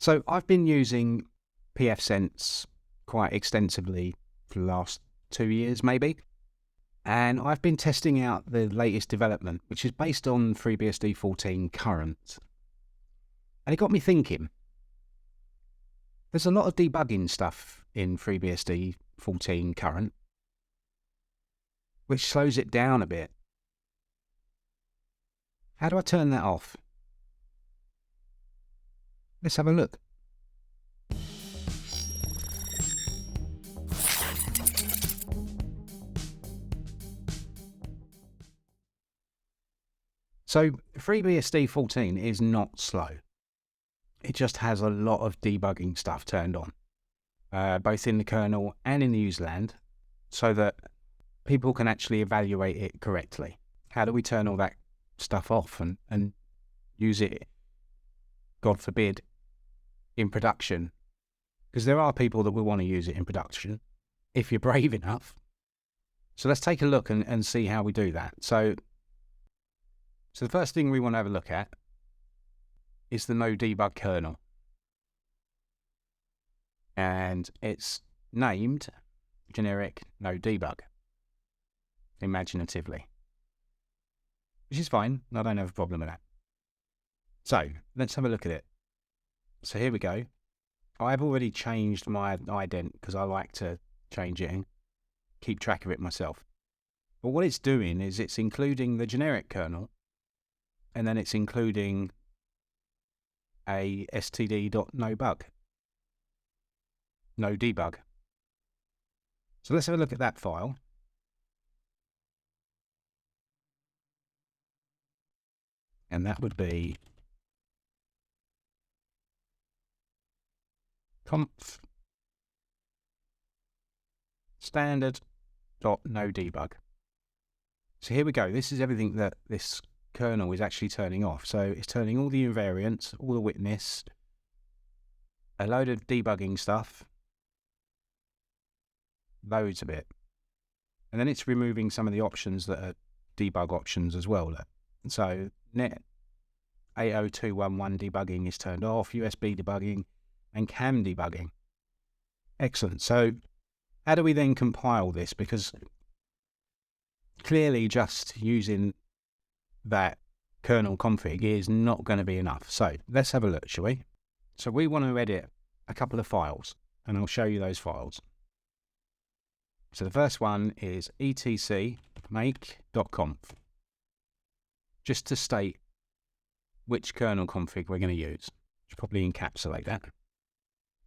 So I've been using pfSense quite extensively for the last 2 years, maybe. And I've been testing out the latest development, which is based on FreeBSD 14 current. And it got me thinking. There's a lot of debugging stuff in FreeBSD 14 current, which slows it down a bit. How do I turn that off? Let's have a look. So FreeBSD 14 is not slow. It just has a lot of debugging stuff turned on, both in the kernel and in the userland, so that people can actually evaluate it correctly. How do we turn all that stuff off and use it, God forbid, in production? Because there are people that will want to use it in production, if you're brave enough. So let's take a look and see how we do that. So the first thing we want to have a look at is the no debug kernel. And it's named generic no debug, imaginatively, which is fine. I don't have a problem with that. So let's have a look at it. So here we go. I've already changed my ident because I like to change it and keep track of it myself. But what it's doing is it's including the generic kernel, and then it's including a std.nobug, no debug. So let's have a look at that file. And that would be conf standard.nodebug. So here we go. This is everything that this kernel is actually turning off. So it's turning all the invariants, all the witness, a load of debugging stuff, loads of it. And then it's removing some of the options that are debug options as well. So net 80211 debugging is turned off, USB debugging, and CAM debugging. Excellent. So how do we then compile this? Because clearly just using that kernel config is not going to be enough. So let's have a look, shall we? So we want to edit a couple of files, and I'll show you those files. So the first one is etc.make.conf, just to state which kernel config we're going to use. Should probably encapsulate that.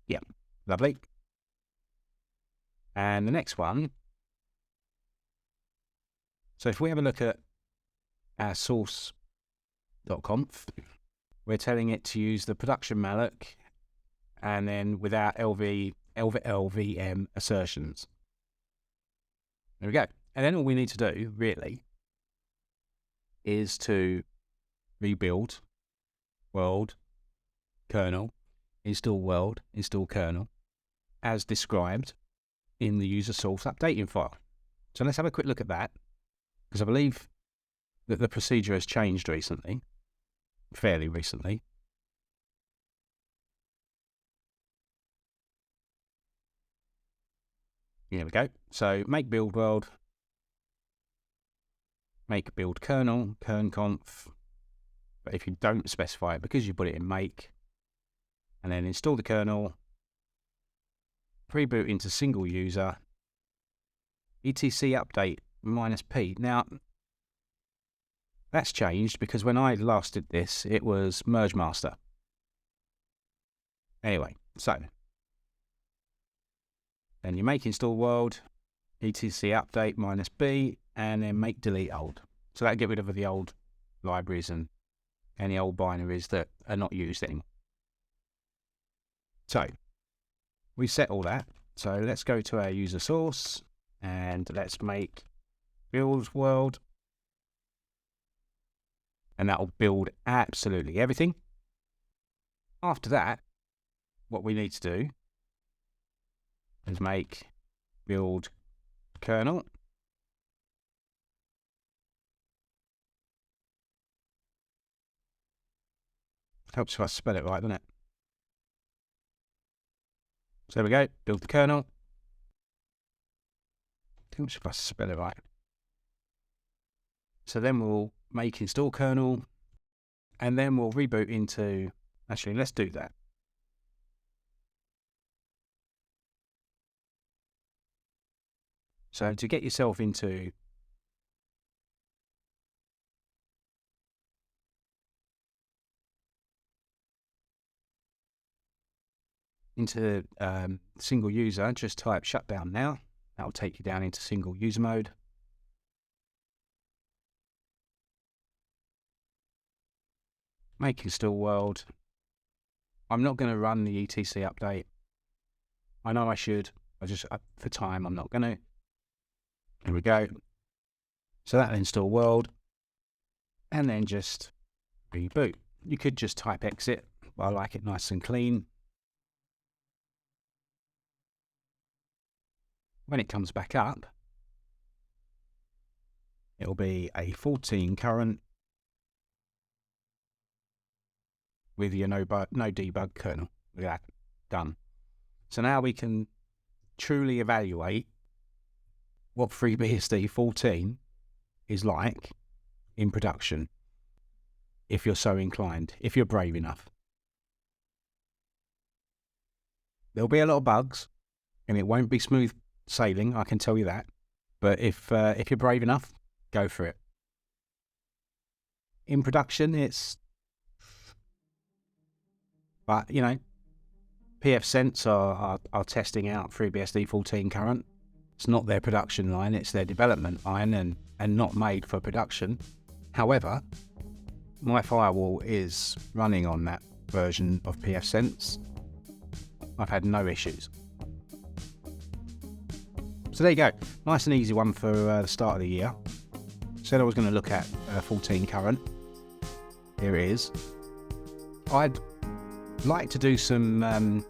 Yeah, lovely. And the next one, so if we have a look at our source.conf, we're telling it to use the production malloc and then without LVM assertions. There we go. And then all we need to do, really, is to rebuild world kernel, install world, install kernel, as described in the user source updating file. So let's have a quick look at that, because I believe that the procedure has changed recently, fairly recently. Here we go. So make build world, make build kernel, kernconf. But if you don't specify it, because you put it in make, and then install the kernel, preboot into single user, etc update -p. Now, that's changed because when I last did this, it was merge master. Anyway, so then you make install world, etc update -b, and then make delete old. So that'll get rid of the old libraries and any old binaries that are not used anymore. So we set all that. So let's go to our user source and let's make build world. And that will build absolutely everything. After that, what we need to do is make build kernel. Helps if I spell it right, doesn't it? So there we go, build the kernel. Too much if I spell it right. So then we'll make install kernel, and then we'll reboot into, actually, let's do that. So to get yourself into single user, just type shutdown now. That will take you down into single user mode. Make install world. I'm not going to run the etc update. I know I should. For time, I'm not going to. There we go. So that'll install world, and then just reboot. You could just type exit, but I like it nice and clean. When it comes back up, it'll be a 14 current with your no debug kernel. Look at that, done. So now we can truly evaluate what FreeBSD 14 is like in production, if you're so inclined, if you're brave enough. There'll be a lot of bugs, and it won't be smooth sailing, I can tell you that. But if you're brave enough, go for it. In production, but you know, pfSense are testing out FreeBSD 14 current. It's not their production line, it's their development line, and not made for production. However, my firewall is running on that version of pfSense. I've had no issues. So there you go, nice and easy one for the start of the year. Said I was going to look at 14 current. Here it is. I'd like to do some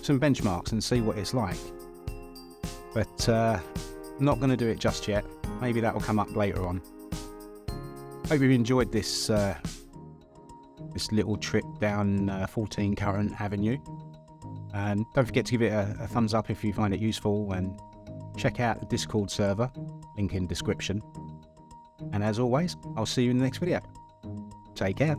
benchmarks and see what it's like, but not going to do it just yet. Maybe that will come up later on. Hope you've enjoyed this this little trip down 14 current avenue, and don't forget to give it a thumbs up if you find it useful, and check out the Discord server, link in description. And as always, I'll see you in the next video. Take care.